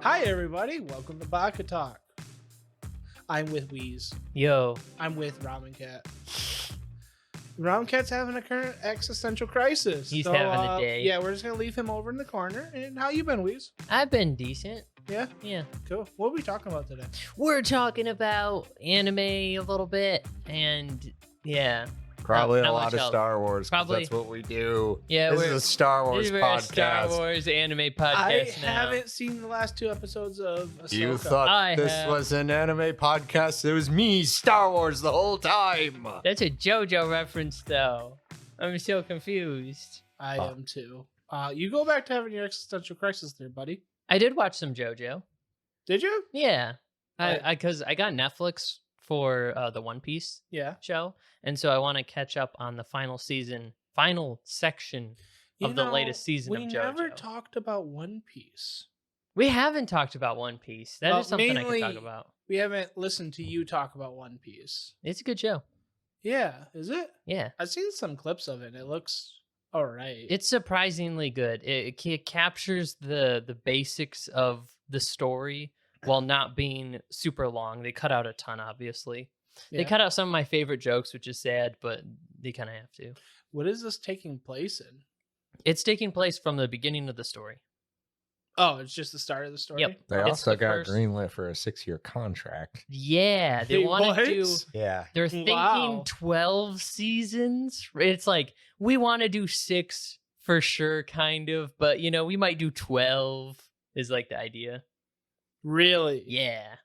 Hi, everybody. Welcome to Baka-Talk. I'm with Wheeze. Yo. I'm with Ramen Cat. Ramen Cat's having a current existential crisis. He's having a day. Yeah, we're just going to leave him over in the corner. And how you been, Wheeze? I've been decent. Yeah? Yeah. Cool. What are we talking about today? We're talking about anime a little bit, and yeah. Probably Not a lot much of else. Star Wars. 'Cause Probably. That's what we do. Yeah, this we're- is a Star Wars We're a podcast. Star Wars anime I podcast now. haven't seen the last two episodes of Ahsoka. You thought I this have. was an anime podcast? It was me, Star Wars, the whole time. That's a JoJo reference, though. I'm so confused. I am too. You go back to having your existential crisis there, buddy. I did watch some JoJo. Did you? Yeah. Right. Because I got Netflix for the One Piece Yeah. show, and so I want to catch up on the final section of the latest season of JoJo. We never talked about One Piece. We haven't talked about One Piece. That is Well, something I mainly- can talk about. We haven't listened to you talk about One Piece. It's a good show. Yeah, is it? Yeah. I've seen some clips of it. It looks all right. It's surprisingly good. It captures the basics of the story while not being super long. They cut out a ton, obviously. They Yeah. cut out some of my favorite jokes, which is sad, but they kind of have to. What is this taking place in? It's taking place from the beginning of the story. Oh, it's just the start of the story? Yep. They It's also the got first- greenlit for a 6-year contract. Yeah, they Wait, want to what? do. Yeah. They're thinking Wow. 12 seasons. It's like, we want to do 6 for sure, kind of, but we might do 12 is like the idea. Really? Yeah.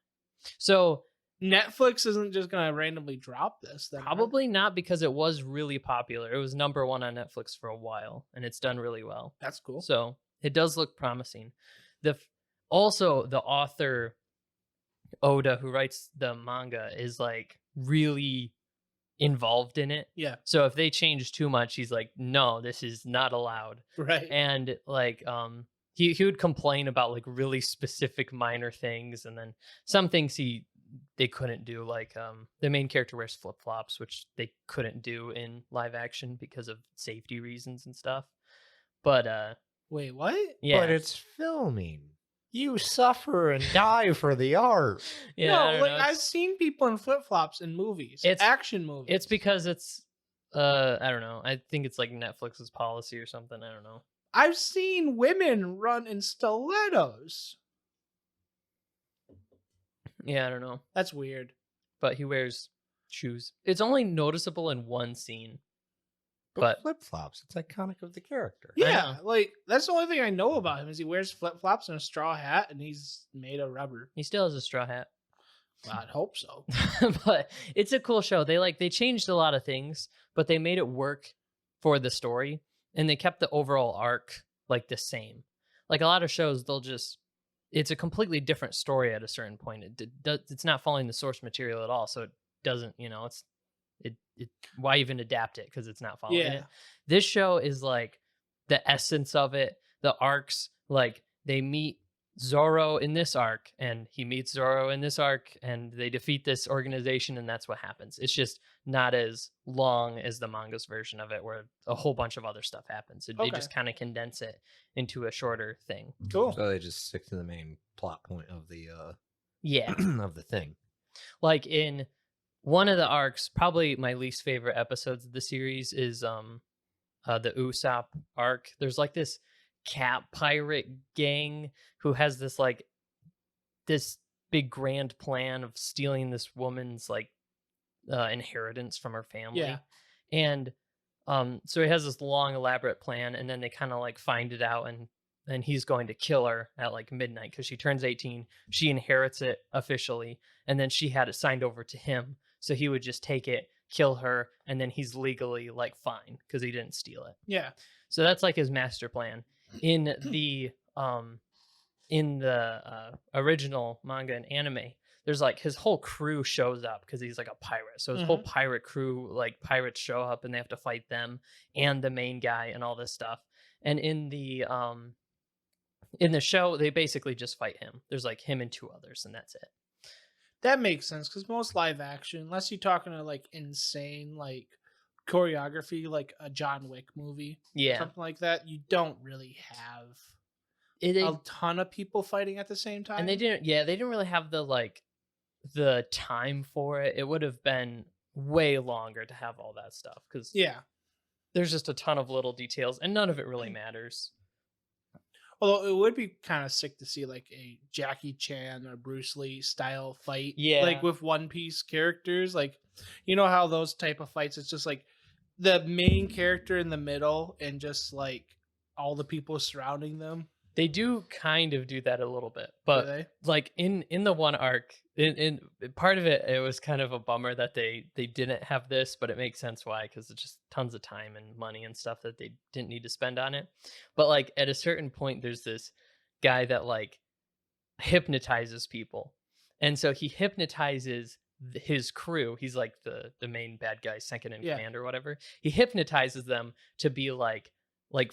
So Netflix isn't just going to randomly drop this then. right? probably not, because it was really popular. It was #1 on Netflix for a while, and it's done really well. That's cool. So it does look promising. Also, the author Oda, who writes the manga, is like really involved in it. Yeah. So if they change too much, he's like, no, this is not allowed. Right. And like he would complain about like really specific minor things, and then some things they couldn't do, like the main character wears flip-flops, which they couldn't do in live action because of safety reasons and stuff. But Wait, what? yeah. But it's filming. You suffer and die for the art. Yeah, I no, don't like know. I've seen people in flip-flops in movies. It's- action movies. It's because it's I don't know. I think it's like Netflix's policy or something. I don't know. I've seen women run in stilettos. Yeah, I don't know. That's weird. But he wears shoes. It's only noticeable in one scene. But But- flip-flops, it's iconic of the character. Yeah, know. like that's the only thing I know about him is he wears flip-flops and a straw hat and he's made of rubber. He still has a straw hat. Well, I'd hope so. But it's a cool show. They changed a lot of things, but they made it work for the story, and they kept the overall arc like the same. Like a lot of shows, it's a completely different story at a certain point. It's not following the source material at all, so it doesn't, why even adapt it, because it's not following Yeah. it. This show is like the essence of it. The arcs, like they meet Zoro in this arc, and he meets Zoro in this arc, and they defeat this organization, and that's what happens. It's just not as long as the manga's version of it, where a whole bunch of other stuff happens. They Okay. just kind of condense it into a shorter thing. Cool. So they just stick to the main plot point of the Yeah. of the thing. Like in one of the arcs, probably my least favorite episodes of the series is the Usopp arc. There's like this cat pirate gang who has this big grand plan of stealing this woman's like inheritance from her family. Yeah. And so he has this long elaborate plan, and then they kind of like find it out, and he's going to kill her at like midnight because she turns 18. She inherits it officially, and then she had it signed over to him, so he would just take it, kill her, and then he's legally like fine because he didn't steal it. Yeah. So that's like his master plan. In the original manga and anime, there's like his whole crew shows up because he's like a pirate. So his whole pirate crew, like pirates, show up and they have to fight them and the main guy and all this stuff. And in the show, they basically just fight him. There's like him and 2 others, and that's it. That makes sense because most live action, unless you're talking to like insane like choreography, like a John Wick movie, Yeah. something like that, you don't really have a ton of people fighting at the same time. And they didn't really have the time for it. It would have been way longer to have all that stuff because there's just a ton of little details and none of it really matters. Although it would be kind of sick to see like a Jackie Chan or Bruce Lee style fight, like with One Piece characters. Like, you know how those type of fights, it's just like the main character in the middle and just like all the people surrounding them. They do kind of do that a little bit, but like in the one arc, in part of it, it was kind of a bummer that they didn't have this, but it makes sense why, because it's just tons of time and money and stuff that they didn't need to spend on it. But like at a certain point, there's this guy that like hypnotizes people, and so he hypnotizes his crew. He's like the main bad guy, second in command or whatever. He hypnotizes them to be like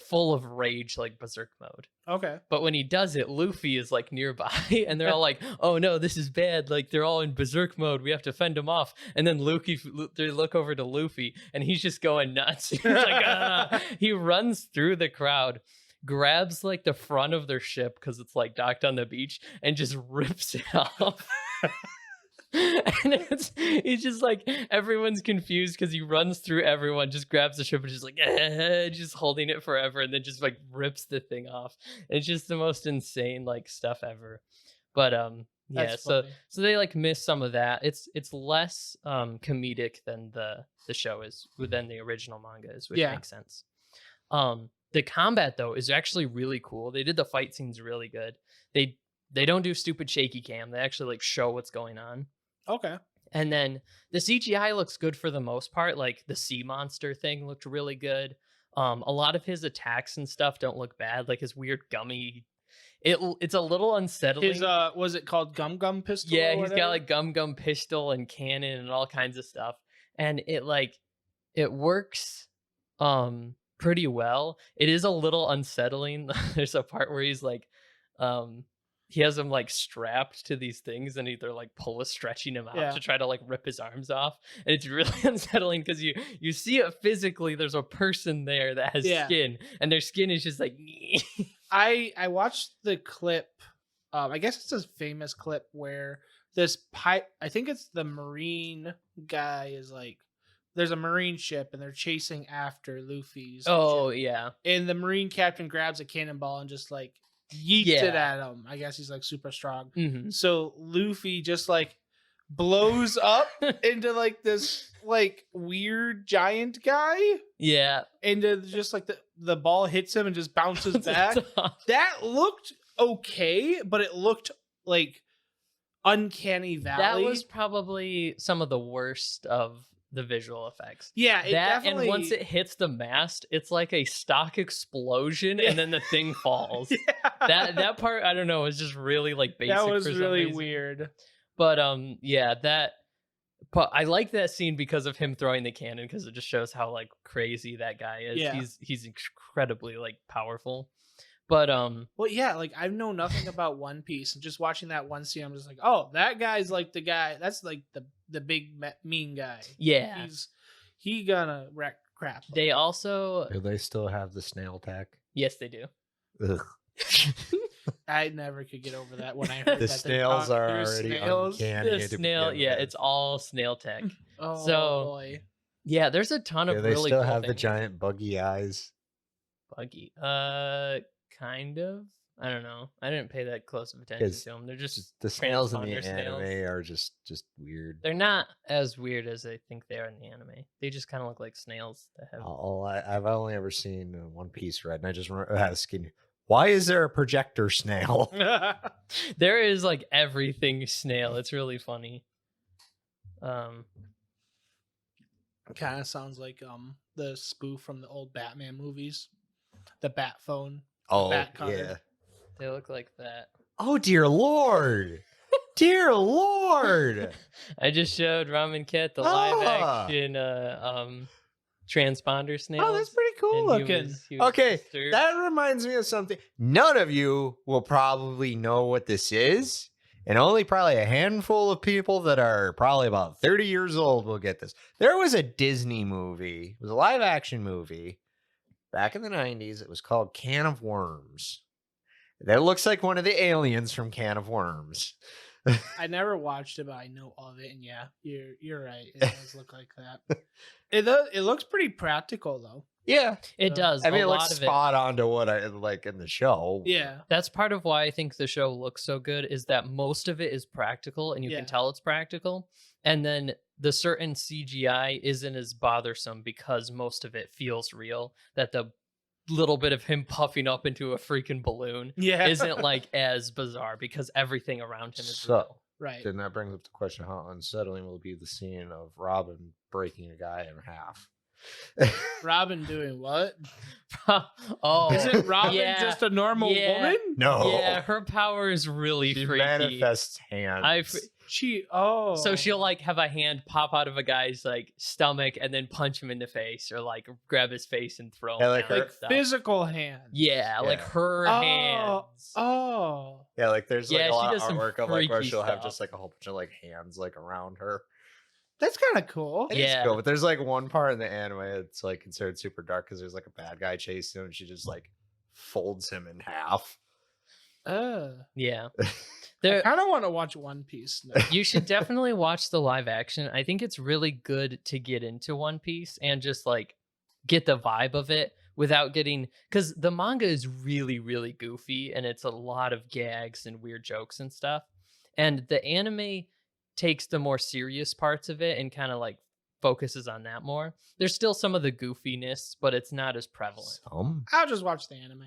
full of rage, like berserk mode. Okay. But when he does it, Luffy is like nearby and they're all like, oh no, this is bad. Like they're all in berserk mode. We have to fend him off. And then they look over to Luffy and he's just going nuts. He's like, ah. He runs through the crowd, grabs like the front of their ship because it's like docked on the beach and just rips it off. And it's just like everyone's confused because he runs through everyone, just grabs the ship and just like just holding it forever, and then just like rips the thing off. It's just the most insane like stuff ever. But so they like miss some of that. It's less comedic than the show is than the original manga is, which makes sense. The combat though is actually really cool. They did the fight scenes really good. They don't do stupid shaky cam. They actually like show what's going on. Okay. And then the CGI looks good for the most part. Like the sea monster thing looked really good. A lot of his attacks and stuff don't look bad. Like his weird gummy, it's a little unsettling. His was it called Gum Gum Pistol? Yeah, he's got like Gum Pistol and cannon and all kinds of stuff. And it works pretty well. It is a little unsettling. There's a part where he's like he has him like strapped to these things and they're like stretching him out to try to like rip his arms off. And it's really unsettling because you see it physically. There's a person there that has skin and their skin is just like I watched the clip. I guess it's a famous clip where this I think it's the Marine guy is like, there's a Marine ship and they're chasing after Luffy's ship. Yeah. And the Marine captain grabs a cannonball and just like yeets it at him. I guess he's like super strong. Mm-hmm. So Luffy just like blows up into like this like weird giant guy. Yeah. And just like the ball hits him and just bounces back. That looked okay, but it looked like Uncanny Valley. That was probably some of the worst of the visual effects. Yeah, definitely. And once it hits the mast, it's like a stock explosion, and then the thing falls. That part, I don't know, was just really like basic. That was really weird. But but I like that scene because of him throwing the cannon, because it just shows how like crazy that guy is. Yeah. He's incredibly like powerful. But well, yeah, like I know nothing about One Piece, and just watching that one scene, I'm just like, oh, that guy's like the guy. That's like the big mean guy. Yeah, he gonna wreck crap. They also do they still have the snail attack? Yes, they do. Ugh. I never could get over that when I heard the that snails are already uncanny. The snail, it's all snail tech. Oh boy. Yeah, there's a ton of really cool cool have things. The giant buggy eyes. Buggy, kind of. I don't know. I didn't pay that close of attention to them. They're just the snails in the anime are just weird. They're not as weird as I think they are in the anime. They just kind of look like snails that have. I've only ever seen One Piece read, and I just remember asking, why is there a projector snail? There is like everything snail. It's really funny. Kind of sounds like the spoof from the old Batman movies, the Bat Phone. Oh yeah, they look like that. Oh dear Lord, dear Lord! I just showed Ramen Cat the live action transponder snail. Oh, that's pretty cool looking. He was disturbed. That reminds me of something. None of you will probably know what this is, and only probably a handful of people that are probably about 30 years old will get this. There was a Disney movie. It was a live action movie back in the 90s. It was called Can of Worms. That looks like one of the aliens from Can of Worms. I never watched it, but I know of it, and yeah, you're right. It does look like that. It looks pretty practical though. Yeah, It does. I mean, a it looks lot of it. spot on to what I like in the show. Yeah, That's part of why I think the show looks so good is that most of it is practical and you Yeah. can tell it's practical. And then the certain CGI isn't as bothersome because most of it feels real. That the little bit of him puffing up into a freaking balloon yeah, isn't like as bizarre because everything around him is So- real. right. Then that brings up the question: how unsettling will be the scene of Robin breaking a guy in half? Robin doing what? Oh, Isn't Robin yeah, just a normal yeah. woman? No, yeah, her power is really she freaky. manifests hands. So she'll like have a hand pop out of a guy's like stomach and then punch him in the face or like grab his face and throw him Yeah, like down her- and stuff. Physical hand. Yeah, like Yeah. her hands. Oh, Yeah, like there's like Yeah, a she lot does of some artwork of like where freaky she'll have stuff. just like a whole bunch of like hands like around her. that's kind of cool. It is Yeah. cool, but there's like one part in the anime it's like considered super dark because there's like a bad guy chasing him and she just like folds him in half. Yeah. I There kind of want to watch One Piece now. you should definitely watch the live action. I think it's really good to get into One Piece and just like get the vibe of it without getting because the manga is really, really goofy and it's a lot of gags and weird jokes and stuff. And the anime takes the more serious parts of it and kind of like focuses on that more. There's still some of the goofiness, but it's not as prevalent. I'll just watch the anime.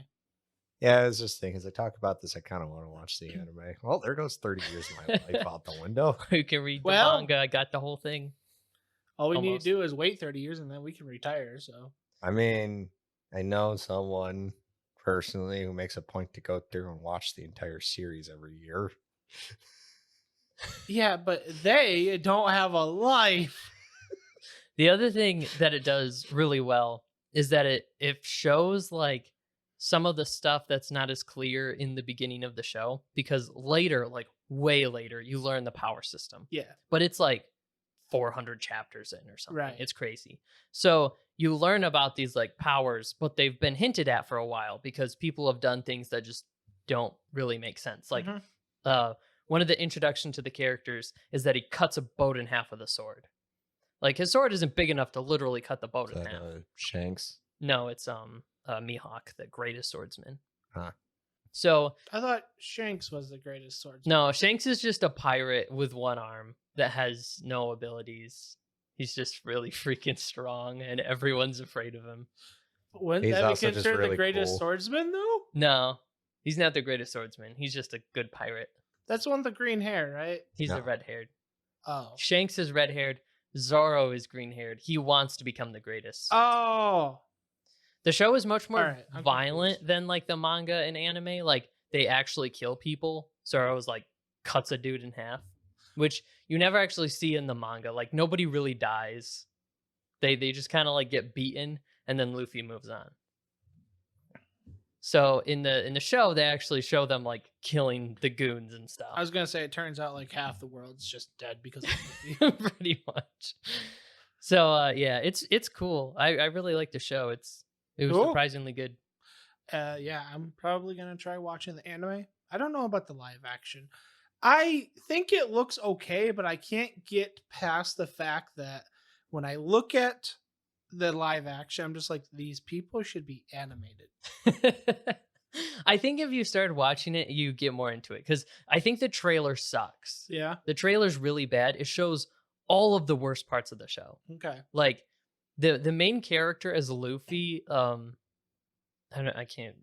Yeah, I was just thinking as I talk about this, I kind of want to watch the anime. Well, there goes 30 years of my life out the window. You can read the Well- manga. I got the whole thing. All we need Almost. to do is wait 30 years and then we can retire. So I mean, I know someone personally who makes a point to go through and watch the entire series every year. yeah, but they don't have a life. The other thing that it does really well is that it shows like some of the stuff that's not as clear in the beginning of the show because later, like way later, you learn the power system. Yeah, But it's like 400 chapters in or something. Right. It's crazy. So you learn about these like powers, but they've been hinted at for a while because people have done things that just don't really make sense. Like Mhm. one of the introduction to the characters is that he cuts a boat in half with a sword. Like his sword isn't big enough to literally cut the boat Is in that, half. Shanks? No, it's Mihawk, the greatest swordsman. Huh. So I thought Shanks was the greatest swordsman. no, Shanks is just a pirate with one arm that has no abilities. He's just really freaking strong, and everyone's afraid of him. Wouldn't He's that be also just considered really the greatest cool. swordsman though? No, he's not the greatest swordsman. He's just a good pirate. That's the one with the green hair, right? He's No. the red-haired. Oh. Shanks is red-haired. Zoro is green-haired. He wants to become the greatest. Oh. The show is much more Alright, I'm violent confused. than like the manga and anime. Like they actually kill people. Zoro's like cuts a dude in half, which you never actually see in the manga. Like nobody really dies. They just kind of like get beaten and then Luffy moves on. So in the show, they actually show them like killing the goons and stuff. I was gonna say it turns out like half the world's just dead because of Luffy. Pretty much. So yeah, it's cool. I really like the show. It was Cool. surprisingly good. Yeah, I'm probably gonna try watching the anime. I don't know about the live action. I think it looks okay, but I can't get past the fact that when I look at the live action, I'm just like, these people should be animated. I think if you started watching it, you get more into it because I think the trailer sucks. Yeah. The trailer's really bad. It shows all of the worst parts of the show. Okay. Like the main character as Luffy, I can't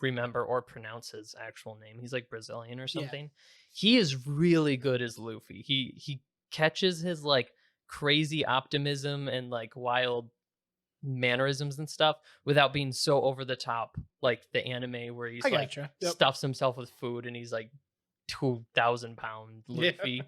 remember or pronounce his actual name. He's like Brazilian or something. He is really good as Luffy. He catches his like crazy optimism and like wild mannerisms and stuff without being so over the top like the anime where he's I like gotcha. Yep. stuffs himself with food and he's like 2,000-pound Yeah. Luffy.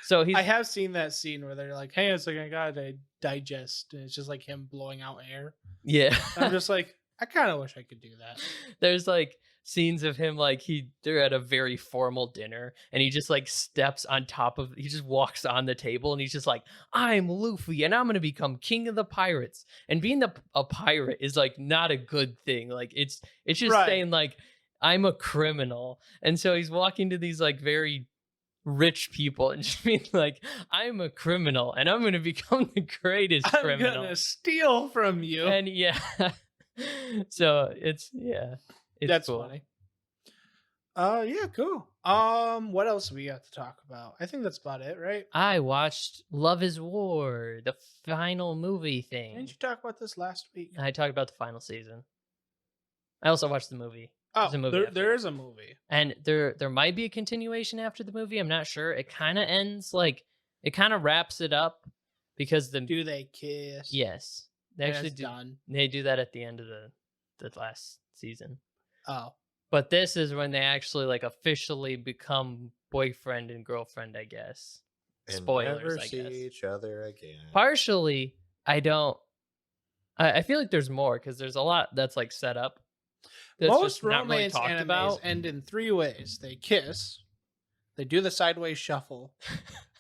So he's I have seen that scene where they're like, "Hey, it's like I gotta digest," and it's just like him blowing out air. yeah. I'm just like, I kind of wish I could do that. There's like scenes of him like they're at a very formal dinner and he just like steps on top of he just walks on the table and he's just like, I'm Luffy and I'm gonna become king of the pirates. And being a pirate is like not a good thing. Like it's just Right. saying like I'm a criminal. And so he's walking to these like very rich people and just being like, I'm a criminal and I'm going to become the greatest I'm criminal. gonna steal from you. And yeah. So it's That's cool. funny. Yeah, cool. What else we got to talk about? I think that's about it, right? I watched Love is War, the final movie thing. Didn't you talk about this last week? I talked about the final season. I also watched the movie. Oh, There's a movie after. there is a movie. And there might be a continuation after the movie. I'm not sure. It kind of ends like it kind of wraps it up because Do they kiss? yes, they And actually it's do. done. They do that at the end of the last season. Oh, But this is when they actually like officially become boyfriend and girlfriend, I guess. And Spoilers, never I see guess. each other again. Partially, I feel like there's more because there's a lot that's like set up. That's most just not really romance talked animes about. end in 3 ways: they kiss, they do the sideways shuffle,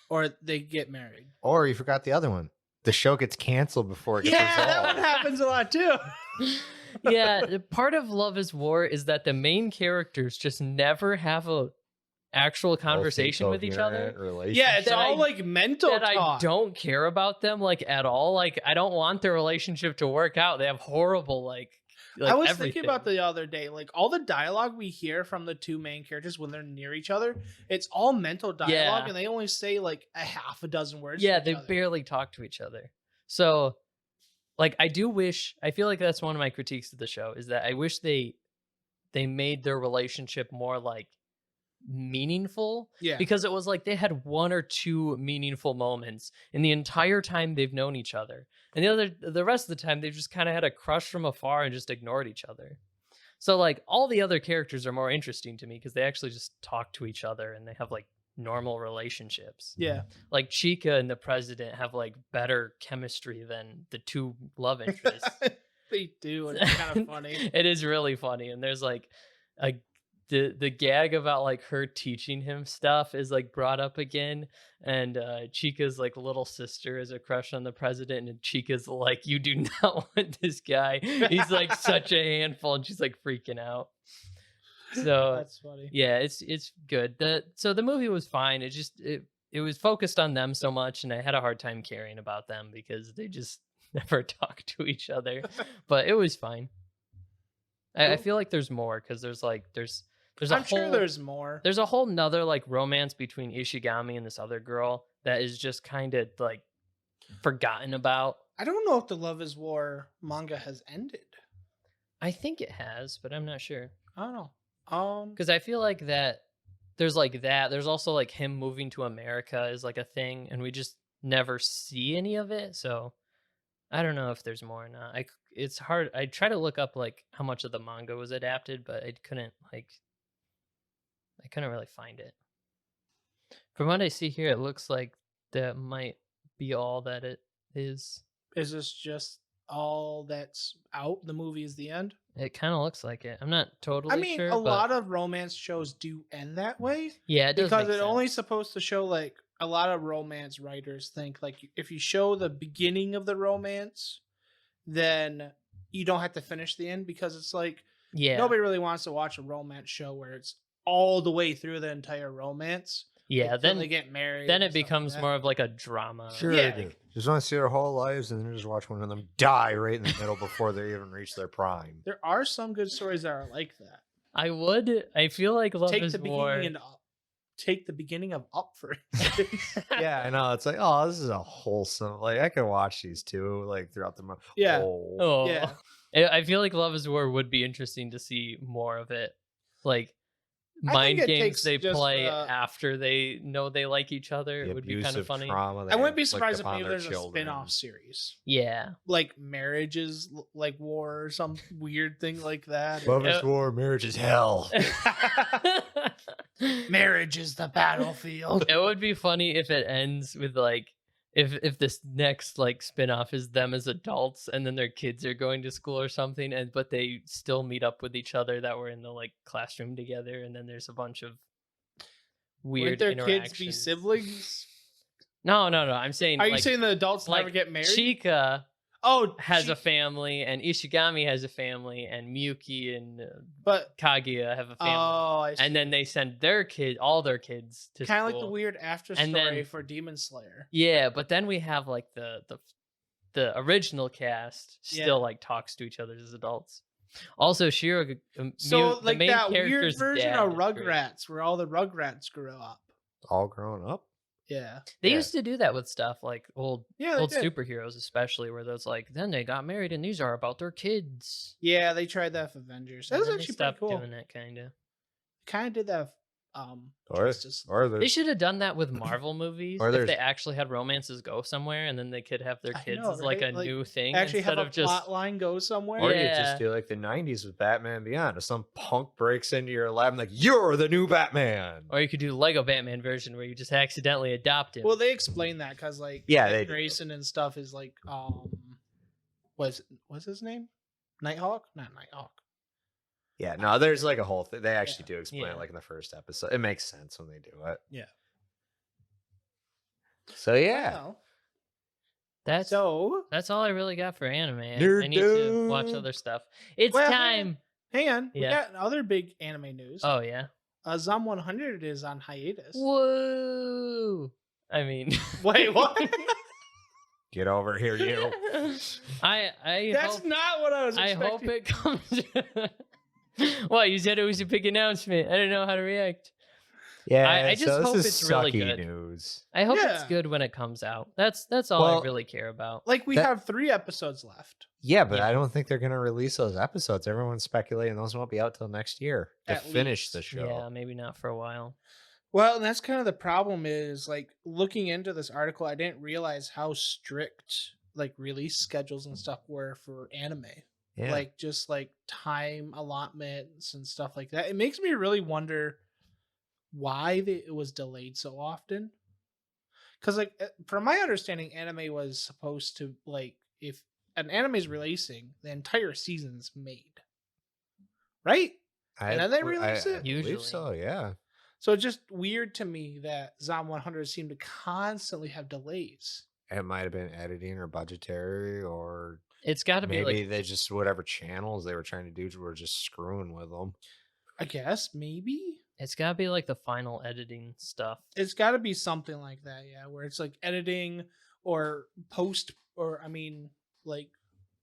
or they get married. Or you forgot the other one. The show gets canceled before it gets Yeah, that resolved. one happens a lot too. Yeah, the part of Love is War is that the main characters just never have a actual conversation with each other. Yeah, it's That all I- like mental That talk. I don't care about them like at all. Like I don't want their relationship to work out. They have horrible like I was everything. thinking about the other day, like all the dialogue we hear from the 2 main characters when they're near each other, it's all mental dialogue, Yeah. and they only say like a half a dozen words. Yeah, to they each other. barely talk to each other. So like I feel like that's one of my critiques of the show is that I wish they made their relationship more like meaningful. Yeah, Because it was like they had 1 or 2 meaningful moments in the entire time they've known each other. And the rest of the time they've just kind of had a crush from afar and just ignored each other. So like all the other characters are more interesting to me because they actually just talk to each other and they have like normal relationships. yeah. Like Chica and the president have like better chemistry than the 2 love interests. They do, and it's kind of funny. It is really funny. And there's like the gag about like her teaching him stuff is like brought up again. And Chica's like little sister is a crush on the president, and Chica's like, you do not want this guy. He's like such a handful, and she's like freaking out. So That's funny. yeah, it's good. So the movie was fine. It was focused on them so much, and I had a hard time caring about them because they just never talk to each other. But it was fine. I Cool. feel like there's more because there's a I'm sure there's more. there's a whole nother like romance between Ishigami and this other girl that is just kind of like forgotten about. I don't know if the Love is War manga has ended. I think it has, but I'm not sure. I don't know. Because I feel like that there's like that. There's also like him moving to America is like a thing, and we just never see any of it. So I don't know if there's more or not. It's hard. I try to look up like how much of the manga was adapted, but I couldn't really find it. From what I see here, it looks like that might be all that it is. Is this just all that's out? The movie is the end? It kind of looks like it. I'm not totally I mean, sure. a but lot of romance shows do end that way yeah, it does because make it's only sense. supposed to show like a lot of romance writers think like if you show the beginning of the romance, then you don't have to finish the end because it's like Yeah, nobody really wants to watch a romance show where it's all the way through the entire romance. yeah. until Then they get married. then and it stuff like becomes that. more of like a drama. Sure, Yeah. they do. Just want to see their whole lives and then just watch one of them die right in the middle before they even reach their prime. There are some good stories that are like that. I feel like Love Take is the War. beginning and up. Take the beginning of Up for instance. Yeah, I know. It's like, oh, this is a wholesome. Like I could watch these two like throughout the month. Yeah. Oh. Yeah. I feel like Love is War would be interesting to see more of it. Like I mind think it games takes they just, play after they know they like each other. The It would be kind of abusive funny. trauma I wouldn't be inflict surprised if upon maybe their there's a children. spin-off series. Yeah. Like Marriage is like War or some weird thing like that. Love is war, marriage is hell. Marriage is the battlefield. It would be funny if it ends with like if this next like spin-off is them as adults and then their kids are going to school or something but they still meet up with each other that were in the like classroom together and then there's a bunch of weird Would their interactions. kids be siblings? No. I'm saying Are you like, saying the adults like never get married? Chica has a family, and Ishigami has a family, and Miyuki and but Kaguya have a family. I see. And then they send all their kids to kind of school. like the weird after And story then- for Demon Slayer. Yeah, but then we have like the original cast still like talks to each other as adults. Also, Shiro, So the like main that weird character's version dad of is great. Rugrats, where all the Rugrats grew up. All grown up. Yeah, They Yeah. used to do that with stuff like old yeah, they did. superheroes, especially where there's like, then they got married and these are about their kids. Yeah, they tried that for Avengers. That And was then they actually pretty stopped cool. doing that kind of. Kind of did that. Or Justice. or They there's should have done that with Marvel movies. Or If there's- they actually had romances go somewhere, and then they could have their I kids know, as like right? a Like, new thing Actually, instead have a of just. plot line go somewhere. or you Yeah. just do like the '90s with Batman Beyond. If some punk breaks into your lab, and like you're the new Batman. Or you could do Lego Batman version where you just accidentally adopt him. Well, they explain that because like Yeah, Dick they do. Grayson and stuff is like what's his name? Nighthawk? Not Nighthawk. Yeah, no, there's like a whole thing. They actually do explain Yeah. it like in the first episode. It makes sense when they do it. Yeah. So yeah, Well, that's so that's all I really got for anime. Nerd I need to watch dog. other stuff. It's Well, time. hang on. Yeah. We got other big anime news. Oh yeah. ZOM 100 is on hiatus. Whoa. I mean. Wait, what? get over here, you. I That's hope, not what I was I expecting. hope it comes. What, you said it was a big announcement. I didn't know how to react. Yeah, I just so hope this it's is really sucky good. news. I hope Yeah. it's good when it comes out. That's all Well, I really care about. Like we That- have 3 episodes left. Yeah, but Yeah. I don't think they're gonna release those episodes. Everyone's speculating those won't be out till next year to At finish least. the show. Yeah, maybe not for a while. Well, and that's kind of the problem is like looking into this article, I didn't realize how strict like release schedules and stuff were for anime. Yeah. Like just like time allotments and stuff like that. It makes me really wonder why it was delayed so often. Because like from my understanding, anime was supposed to like if an anime is releasing, the entire season's made, right? and then they release it? believe Usually. so, yeah. So it's just weird to me that ZOM 100 seemed to constantly have delays. It might have been editing or budgetary, or It's got to be maybe like they just whatever channels they were trying to do were just screwing with them. I guess maybe it's got to be like the final editing stuff. it's got to be something like that, yeah, where it's like editing or post, or I mean, like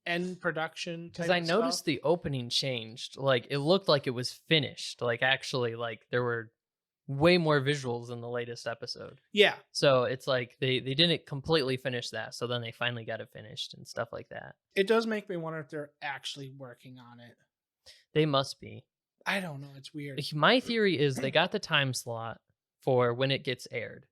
end production. Because I noticed the opening changed. Like it looked like it was finished. Like actually, like there were way more visuals in the latest episode. yeah, So it's like they didn't completely finish that. So then they finally got it finished and stuff like that. it does make me wonder if they're actually working on it. They must be. I don't know. It's weird. My theory is they got the time slot for when it gets aired.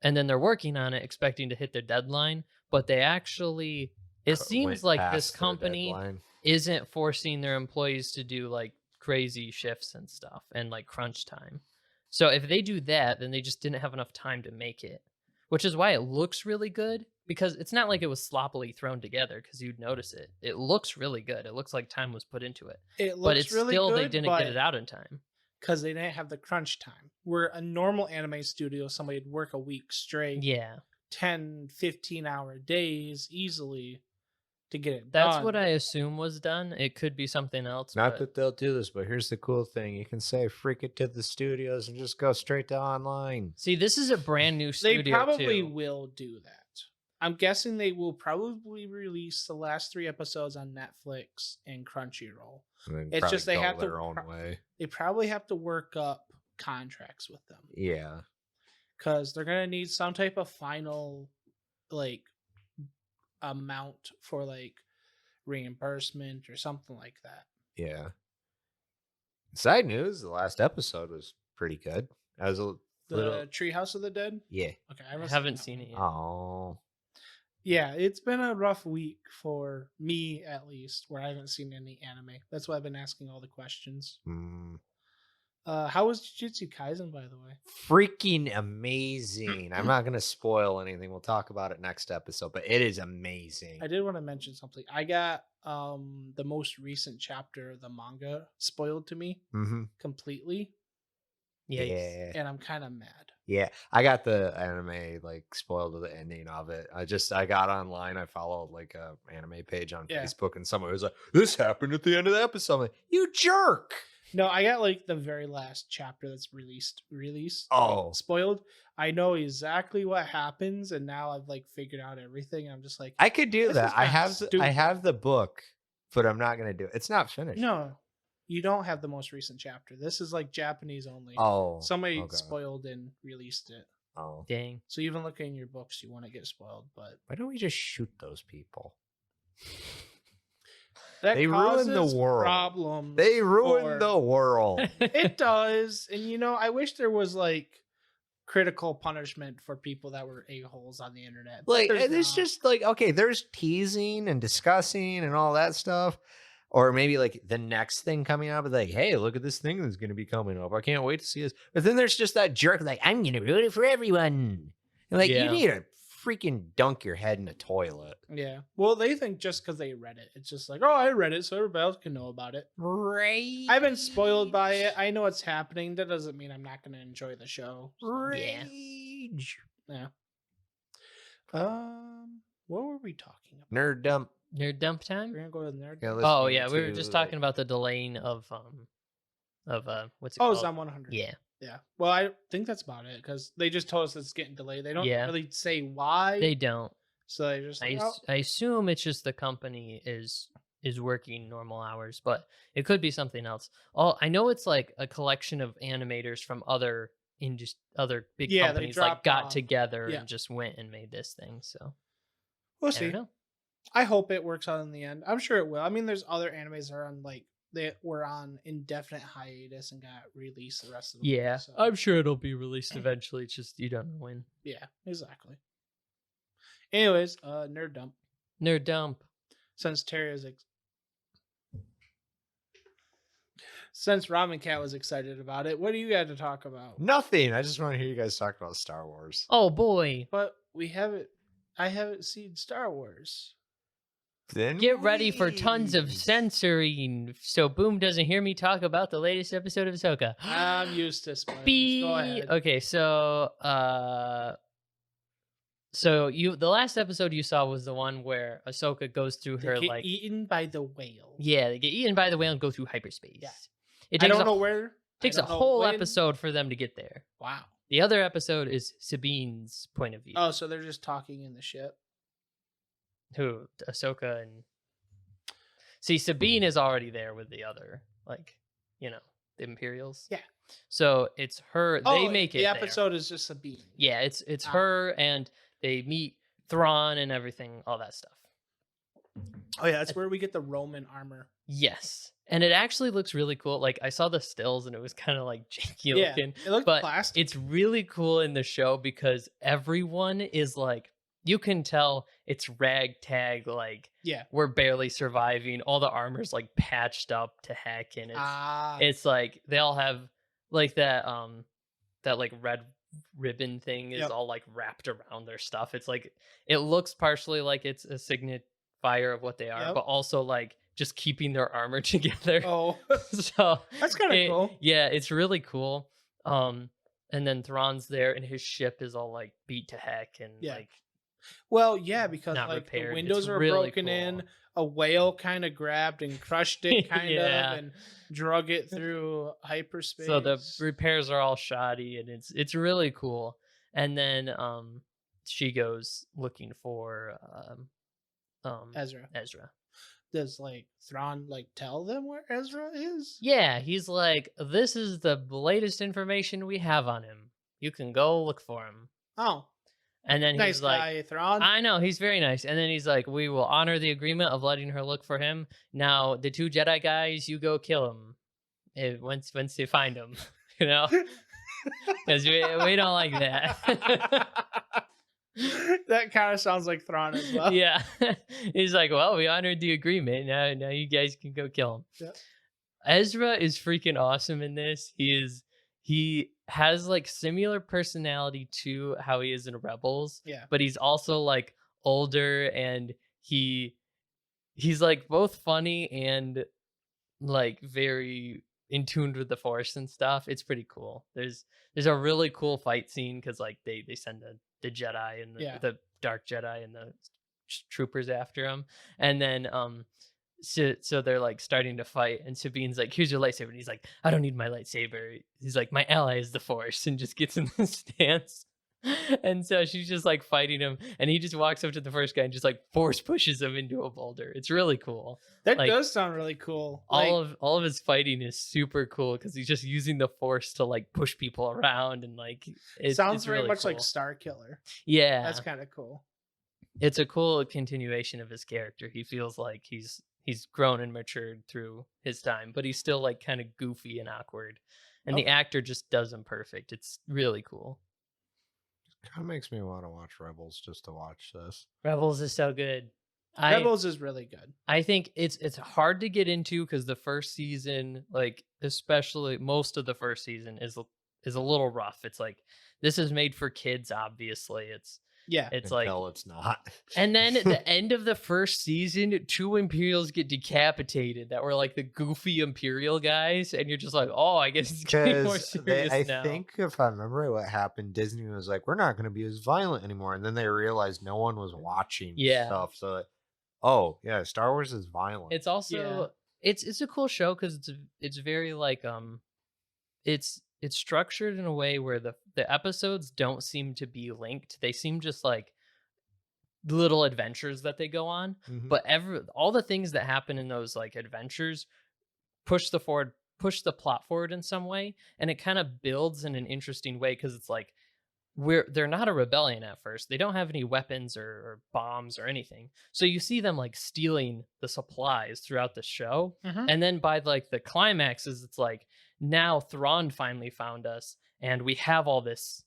And then they're working on it, expecting to hit their deadline. But they actually, it seems Went like past this their company deadline. isn't forcing their employees to do like crazy shifts and stuff and like crunch time. So if they do that, then they just didn't have enough time to make it, which is why it looks really good, because it's not like it was sloppily thrown together, because you'd notice it. It looks really good. It looks like time was put into it, It looks but it's really still good, they didn't get it out in time. because they didn't have the crunch time. Where a normal anime studio, somebody'd work a week straight, Yeah, 10, 15-hour days easily to get it that's done. what I assume was done. It could be something else. Not but that they'll do this, but here's the cool thing: you can say "freak it to the studios" and just go straight to online. see, this is a brand new They studio probably too. will do that. I'm guessing they will probably release the last 3 episodes on Netflix and Crunchyroll. And then It's probably just they go have to their own pro- way. They probably have to work up contracts with them, Yeah, because they're gonna need some type of final like amount for like reimbursement or something like that. yeah. Side news: the last episode was pretty good. I was a The little, Treehouse of the Dead. yeah. Okay, I haven't that seen one. it yet. Oh, Yeah, it's been a rough week for me, at least, where I haven't seen any anime. That's why I've been asking all the questions. How was Jujutsu Kaisen, by the way? freaking amazing! I'm not gonna spoil anything. We'll talk about it next episode, but it is amazing. I did want to mention something. I got the most recent chapter of the manga spoiled to me Mm-hmm. completely, Yikes. Yeah. and I'm kind of mad. Yeah, I got the anime like spoiled with the ending of it. I got online. I followed like a anime page on Yeah. Facebook, and someone was like, "This happened at the end of the episode." I'm like, "You jerk!" No, I got like the very last chapter that's released. Oh. Spoiled. I know exactly what happens, and now I've like figured out everything. I'm just like, I could do This that. is I kinda have I stupid. have the book, but I'm not gonna do it. It's not finished. no, you don't have the most recent chapter. This is like Japanese only. Oh. Somebody okay. spoiled and released it. Oh. Dang. So even looking in your books, you want to get spoiled, but Why don't we just shoot those people? that They ruin the causes world. Problems. They ruin for- the world. It does, and I wish there was like critical punishment for people that were a-holes on the internet. but Like, there's it's not. just like, okay, there's teasing and discussing and all that stuff. Or maybe like the next thing coming up is like, hey, look at this thing that's going to be coming up. I can't wait to see this. But then there's just that jerk like, I'm going to ruin it for everyone. And like, Yeah. you need to freaking dunk your head in a toilet. Yeah. Well, they think just because they read it, it's just like, oh, I read it, so everybody else can know about it. Right. I've been spoiled by it. I know what's happening. That doesn't mean I'm not going to enjoy the show. Rage. Yeah. What were we talking about? Nerd dump. Nerd dump time? We're gonna go to nerd. Yeah, Dump. Oh listening yeah, we were to, just like- talking about the delaying of what's it Oh, called? ZOM 100. Yeah. Yeah. Well, I think that's about it because they just told us it's getting delayed. They don't Yeah. really say why. They don't. So they just like, I assume it's just the company is working normal hours, but it could be something else. Oh, I know it's like a collection of animators from other big Yeah, they companies like dropped got off. together Yeah. and just went and made this thing. So we'll I see. don't know. I hope it works out in the end. I'm sure it will. I mean, there's other animes that are on like they were on indefinite hiatus and got released the rest of the Yeah, way, so. I'm sure it'll be released eventually. It's just you don't know when. Yeah, exactly. Anyways, nerd dump. Nerd dump. Since since Ramen Cat was excited about it, what do you got to talk about? Nothing. I just want to hear you guys talk about Star Wars. Oh boy. But I haven't seen Star Wars. Then Get ready for tons of please. censoring so Boom doesn't hear me talk about the latest episode of Ahsoka. I'm used to spoilers. Go ahead. Okay, so the last episode you saw was the one where Ahsoka goes through They her get like eaten by the whale. yeah, they get eaten by the whale and go through hyperspace. Yeah. It I takes don't a, know where. takes I a don't know whole when. episode for them to get there. Wow. The other episode is Sabine's point of view. Oh, so they're just talking in the ship. Who Ahsoka and see Sabine is already there with the other the Imperials. Yeah. So it's her. They make it. The there. episode is just Sabine. Yeah, it's Ah. her and they meet Thrawn and everything, all that stuff. Oh yeah, that's where we get the Roman armor. Yes. And it actually looks really cool. Like I saw the stills and it was kind of like janky Yeah, looking. it looked But plastic. it's really cool in the show because everyone is like you can tell it's ragtag, like Yeah. we're barely surviving. All the armor's like patched up to heck, and it's like they all have like that like red ribbon thing is Yep. all like wrapped around their stuff. It's like it looks partially like it's a signifier of what they are, Yep. but also like just keeping their armor together. Oh, So that's kind of it- cool. yeah, it's really cool. And then Thrawn's there and his ship is all like beat to heck and Yeah. like Well, yeah, because not like repaired. the It's windows are really broken in. cool. A whale kind of grabbed and crushed it, kind Yeah. of, and drug it through hyperspace. So the repairs are all shoddy and it's really cool. And then she goes looking for Ezra. Ezra. Does like Thrawn like tell them where Ezra is? Yeah, he's like, this is the latest information we have on him. You can go look for him. Oh, And then nice he's like, guy, Thrawn. I know, he's very nice. And then he's like, we will honor the agreement of letting her look for him. Now, the two Jedi guys, you go kill him once you find him, you know? Because we don't like that. That kind of sounds like Thrawn as well. Yeah. He's like, well, we honored the agreement. Now you guys can go kill him. Yeah. Ezra is freaking awesome in this. He has like similar personality to how he is in Rebels. Yeah. But he's also like older and he's like both funny and like very in tune with the Force and stuff. It's pretty cool. There's a really cool fight scene because like they send the Jedi and the Dark Jedi and the troopers after him, and then so they're like starting to fight, and Sabine's like, here's your lightsaber, and he's like, I don't need my lightsaber. He's like, my ally is the Force, and just gets in the stance. And so she's just like fighting him, and he just walks up to the first guy and just like force pushes him into a boulder. It's really cool. That like, does sound really cool. All of his fighting is super cool because he's just using the Force to like push people around, and like sounds it's very really much cool. like Star Killer. Yeah, That's kind of cool. It's a cool continuation of his character. He feels like he's grown and matured through his time, but he's still like kind of goofy and awkward, and the actor just does him perfect. It's really cool. Kind of makes me want to watch Rebels just to watch this. Rebels is so good. Rebels is really good. I think it's hard to get into because the first season, like especially most of the first season, is a little rough. It's like this is made for kids. Obviously, it's like it's not. And then at the end of the first season, 2 Imperials get decapitated that were like the goofy Imperial guys, and you're just like, oh, I guess it's getting more serious now. I think if I remember right, what happened, Disney was like, we're not going to be as violent anymore, and then they realized no one was watching stuff. So, Star Wars is violent. It's also it's a cool show because it's very like it's structured in a way where the episodes don't seem to be linked. They seem just like little adventures that they go on. Mm-hmm. But all the things that happen in those like adventures push the plot forward in some way, and it kind of builds in an interesting way because it's like they're not a rebellion at first. They don't have any weapons or bombs or anything. So you see them like stealing the supplies throughout the show. Mm-hmm. And then by like the climaxes, it's like, now Thrawn finally found us, and we have all these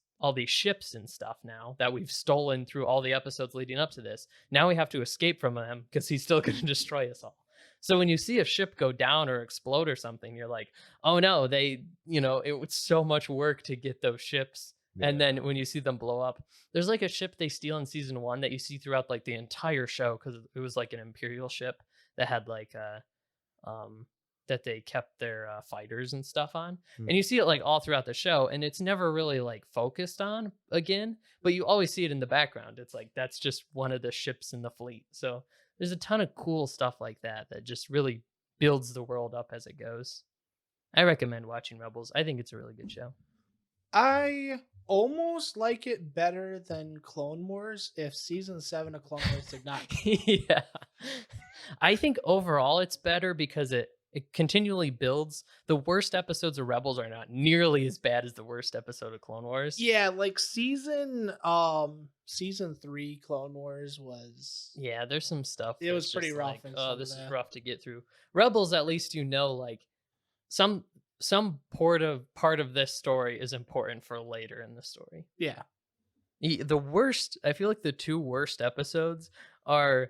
ships and stuff now that we've stolen through all the episodes leading up to this. Now we have to escape from him because he's still going to destroy us all. So when you see a ship go down or explode or something, you're like, oh no, it was so much work to get those ships. Yeah. And then when you see them blow up, there's like a ship they steal in season 1 that you see throughout like the entire show because it was like an Imperial ship that had like that they kept their fighters and stuff on. And you see it like all throughout the show, and it's never really like focused on again, but you always see it in the background. It's like that's just one of the ships in the fleet. So there's a ton of cool stuff like that just really builds the world up as it goes. I recommend watching Rebels. I think it's a really good show. I almost like it better than Clone Wars if season 7 of Clone Wars did not. Yeah. I think overall it's better because it continually builds. The worst episodes of Rebels are not nearly as bad as the worst episode of Clone Wars. Yeah, like season 3 Clone Wars was. Yeah, there's some stuff. It was pretty rough. Like, this is rough to get through. Rebels, at least like some part of this story is important for later in the story. Yeah. The worst, I feel like the 2 worst episodes are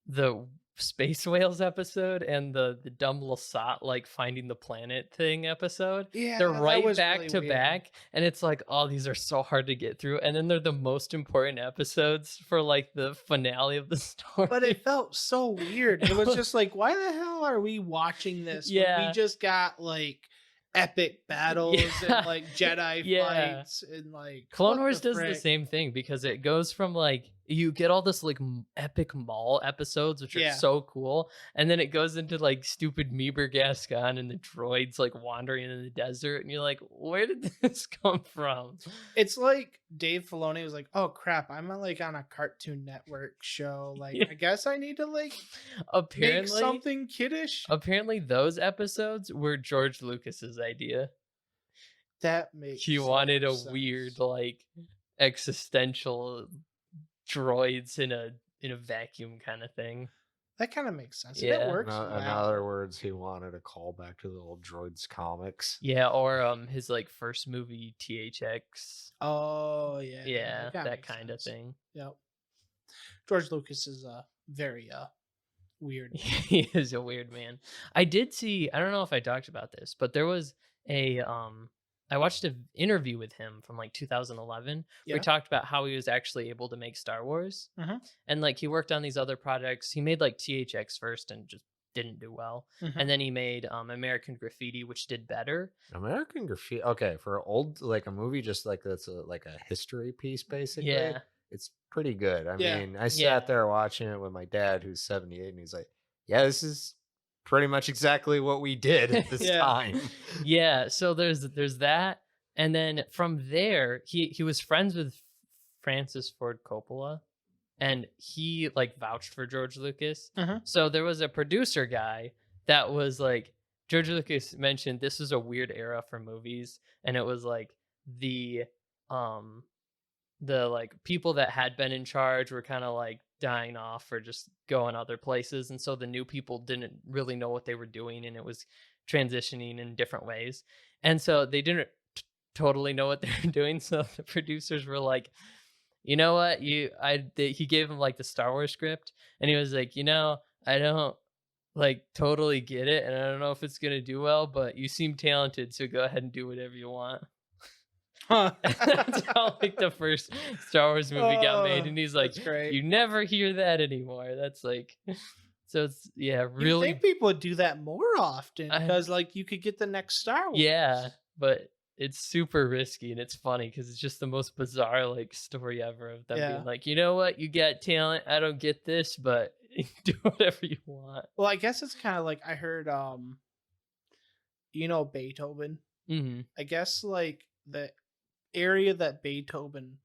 the Space Whales episode and the dumb Lasat like finding the planet thing episode. Yeah, they're right back really to weird. back, and it's like, oh, these are so hard to get through, and then they're the most important episodes for like the finale of the story. But it felt so weird. It was just like, why the hell are we watching this? Yeah, when we just got like epic battles and like Jedi fights and like Clone Wars does the same thing because it goes from like you get all this like epic Maul episodes which are so cool, and then it goes into like stupid Meeber Gascon and the droids like wandering in the desert, and you're like, where did this come from? It's like Dave Filoni was like, oh crap, I'm like on a Cartoon Network show, like I guess I need to like make something kiddish. Apparently those episodes were George Lucas's idea. That makes he wanted a weird like existential droids in a vacuum kind of thing. That kind of makes sense. Yeah. It works. In other words, he wanted a call back to the old droids comics. Yeah, or his like first movie THX. Oh yeah. Yeah, that kind of thing. Yep. George Lucas is very weird. He is a weird man. I did see, I don't know if I talked about this, but there was I watched an interview with him from like 2011. Yeah. We talked about how he was actually able to make Star Wars. And like he worked on these other projects. He made like THX first and just didn't do well. Mhm. And then he made American Graffiti, which did better. American Graffiti. Okay, for old like a movie, just like that's like a history piece, basically. Yeah. It's pretty good. I Yeah. mean, I Yeah. sat there watching it with my dad, who's 78, and he's like, "Yeah, this is pretty much exactly what we did at this Yeah. time." Yeah, so there's that, and then from there he was friends with Francis Ford Coppola, and he like vouched for George Lucas. Mhm. So there was a producer guy that was like, George Lucas mentioned this was a weird era for movies, and it was like the like people that had been in charge were kind of like dying off or just going other places, and so the new people didn't really know what they were doing, and it was transitioning in different ways, and so they didn't totally know what they were doing. So the producers were like, you know what, he gave him like the Star Wars script, and he was like, I don't like totally get it, and I don't know if it's gonna do well, but you seem talented, so go ahead and do whatever you want. Huh. That's how like the first Star Wars movie got made, Oh, and he's like, that's great. you never hear that anymore. That's like, so it's You really, think people would do that more often I- because like you could get the next Star Wars. yeah, but it's super risky, and it's funny because it's just the most bizarre like story ever of them Yeah. being like, you know what, you got talent, I don't get this, but do whatever you want. Well, I guess it's kind of like I heard Beethoven. Mm-hmm. I guess like the area that Beethoven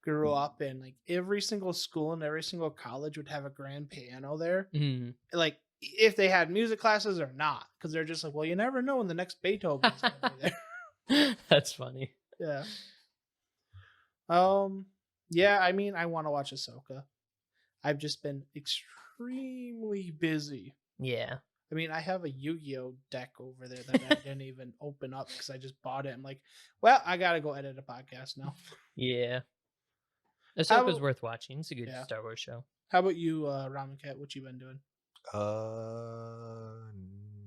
grew up in, like every single school and every single college would have a grand piano there. Mm-hmm. Like if they had music classes or not, because they're just like, well, you never know when the next Beethoven's gonna be there. That's funny. Yeah. Yeah, I mean, I want to watch Ahsoka. I've just been extremely busy. Yeah. I mean, I have a Yu-Gi-Oh deck over there that I didn't even open up because I just bought it. I'm like, well, I gotta go edit a podcast now. Yeah. How Ahsoka's about- worth watching. It's a good Yeah. Star Wars show. How about you, Ramen Cat? What you been doing?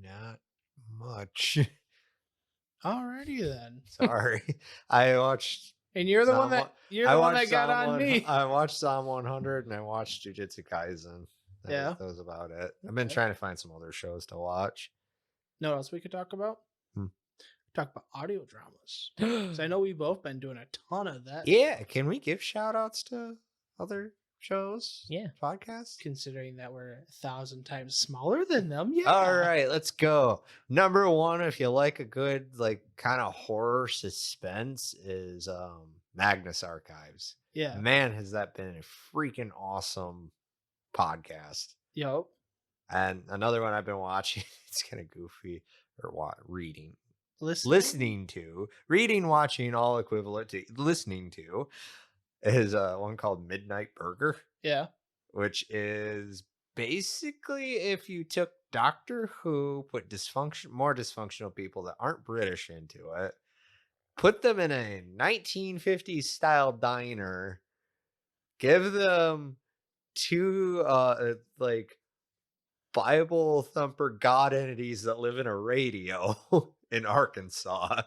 Not much. Alrighty then. Sorry, I watched. And you're the one Zom that one- you're the one that watched got Zom on one- me. I watched Zom 100 and I watched Jujutsu Kaisen. Yeah. That was about it. I've been Okay. trying to find some other shows to watch. Know what else we could talk about? Hmm. Talk about audio dramas. Because I know we've both been doing a ton of that. Yeah, can we give shout outs to other shows? Yeah. Podcasts? Considering that we're 1,000 times smaller than them. Yeah. All right, let's go. Number one, if you like a good, like, kind of horror suspense, is Magnus Archives. Yeah. Man, has that been a freaking awesome podcast. Yo. And another one I've been watching, it's kind of goofy, or what? Reading. Reading, watching, all equivalent to listening to, is one called Midnight Burger, Yeah. which is basically if you took Doctor Who, put more dysfunctional people that aren't British into it, put them in a 1950s style diner, give them two like Bible thumper god entities that live in a radio in Arkansas,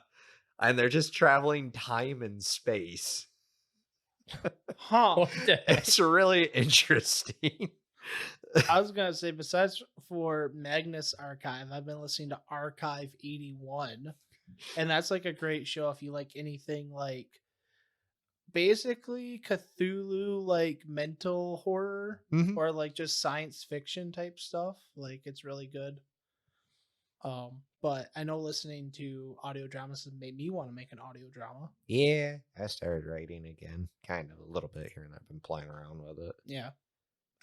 and they're just traveling time and space. Huh. What the heck? It's really interesting. I was gonna say, besides for Magnus Archive, I've been listening to Archive 81, and that's like a great show if you like anything like basically Cthulhu, like mental horror, Mhm. or like just science fiction type stuff. Like it's really good. But I know listening to audio dramas has made me want to make an audio drama. Yeah, I started writing again, kind of a little bit here, and I've been playing around with it. Yeah.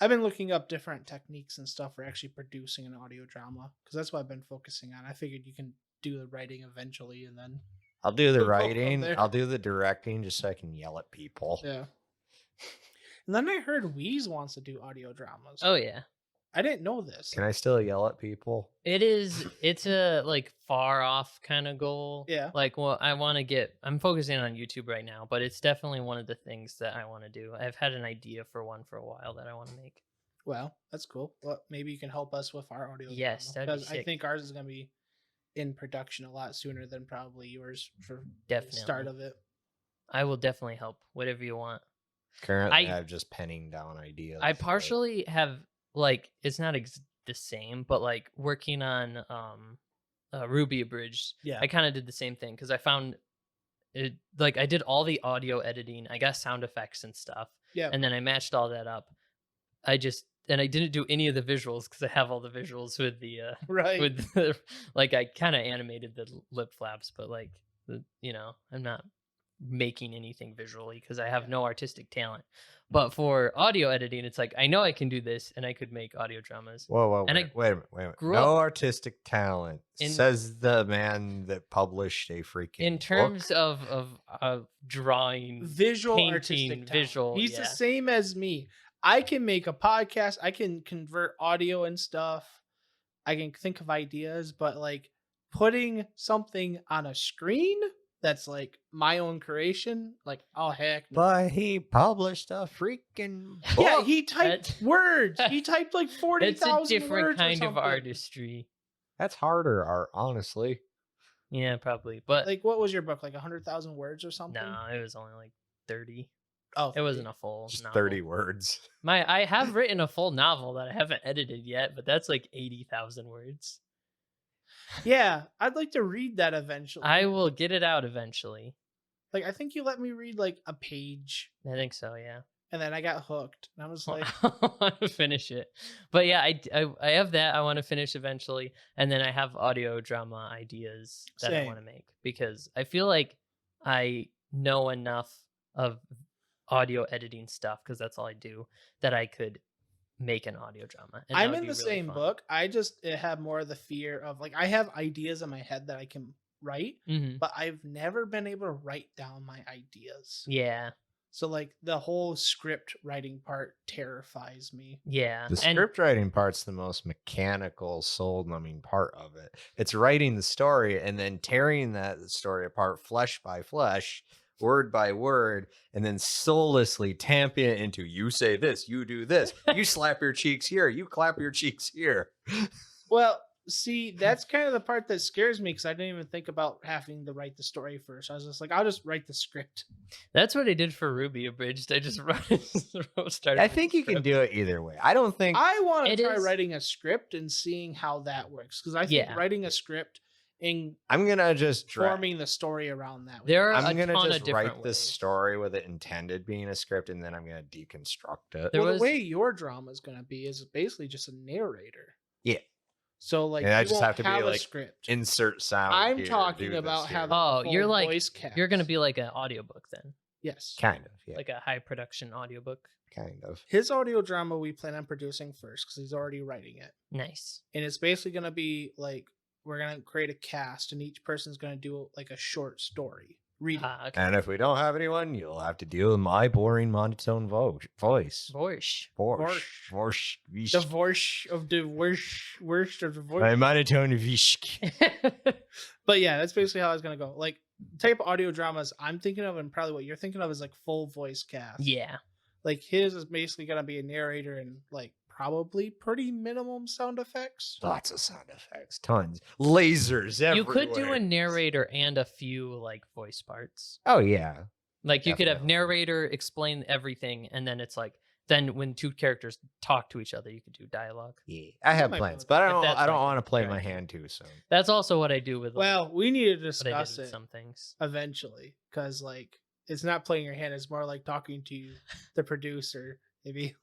I've been looking up different techniques and stuff for actually producing an audio drama because that's what I've been focusing on. I figured you can do the writing eventually and then I'll do the We'll go from writing, there. I'll do the directing, just so I can yell at people. yeah. And then I heard Wheeze wants to do audio dramas. Oh yeah. I didn't know this. Can I still yell at people? It's a like far off kind of goal. Yeah. Like, well, I'm focusing on YouTube right now, but it's definitely one of the things that I want to do. I've had an idea for one for a while that I want to make. Well, that's cool. Well, maybe you can help us with our audio. Yes, drama, that'd be because I sick. think ours is gonna be in production a lot sooner than probably yours for Definitely. the start of it. I will definitely help. Whatever you want. Currently, I'm just penning down ideas. I but- partially have like it's not the same, but like working on Ruby Abridged, Yeah. I kind of did the same thing because I found it like I did all the audio editing, I got sound effects and stuff, Yeah. and then I matched all that up. I didn't do any of the visuals because I have all the visuals with the Right. with the, like I kind of animated the lip flaps, but like I'm not making anything visually because I have no artistic talent. But for audio editing, it's like I know I can do this, and I could make audio dramas. Whoa, And wait a minute. grew No up artistic talent, in- says the man that published a freaking In terms of drawing, Visual painting, artistic talent. visual, He's yeah. the same as me. I can make a podcast. I can convert audio and stuff. I can think of ideas, but like putting something on a screen that's like my own creation, like, oh heck no. But he published a freaking book. Yeah, he typed That's- words. He typed like 40,000 It's words. a different or kind of something. artistry. That's harder art, honestly. Yeah, probably. But Like, what was your book? Like 100,000 words or something? no, it was only like 30. Oh, It wasn't a full Just novel. 30 words. I have written a full novel that I haven't edited yet, but that's like 80,000 words. Yeah, I'd like to read that eventually. I will get it out eventually. Like, I think you let me read like a page, I think so, yeah. and then I got hooked. And I was like, I want to finish it. But yeah, I have that I want to finish eventually, and then I have audio drama ideas that I Same. want to make because I feel like I know enough of audio editing stuff because that's all I do that I could make an audio drama. And that I'm would in be the really same fun. book. I just have more of the fear of like, I have ideas in my head that I can write, Mhm. but I've never been able to write down my ideas. Yeah, So like the whole script writing part terrifies me. yeah. The And script writing part's the most mechanical, soul-numbing part of it. It's writing the story and then tearing that story apart flesh by flesh, word by word, and then soullessly tamping it into you say this, you do this, you slap your cheeks here, you clap your cheeks here. Well, see, that's kind of the part that scares me because I didn't even think about having to write the story first. I was just like, I'll just write the script. that's what I did for Ruby Abridged. I just started. I think you can do it either way. I don't think I want to It try is- writing a script and seeing how that works because I think Yeah. writing a script and I'm gonna just forming the story around that. would There be are I'm a gonna ton just of different write this ways. story with it intended being a script, and then I'm gonna deconstruct it. There well, was- the way your drama is going to be is basically just a narrator. Yeah. So like, And I you just won't have to be, a like, script. Insert sound. I'm here, talking do this about here. having. Oh, a you're full like- voice cast. You're gonna be like an audiobook then, yes. Kind of, yeah, like a high production audiobook. kind of. His audio drama we plan on producing first because he's already writing it, Nice. and it's basically going to be like we're going to create a cast, and each person's going to do like a short story. Read it. Okay. And if we don't have anyone, you'll have to deal with my boring monotone voice. Voice. Voice. Voice. The voice of the worst of the voice. My monotone voice. But yeah, that's basically how it's gonna go. Like type of audio dramas I'm thinking of, and probably what you're thinking of is like full voice cast. Yeah. Like his is basically gonna be a narrator and like probably pretty minimum sound effects. Lots of sound effects. Tons. Lasers everywhere. You could do a narrator and a few like voice parts. Oh, yeah. Like you could have Definitely. narrator explain everything, and then it's like then when two characters talk to each other, you could do dialogue. Yeah. I have might be plans, able but If that's I don't like want to play your my idea. hand too soon. That's also what I do with. Like, Well, we need to what I did discuss with it some things. eventually because like it's not playing your hand; it's more like talking to the producer. Maybe.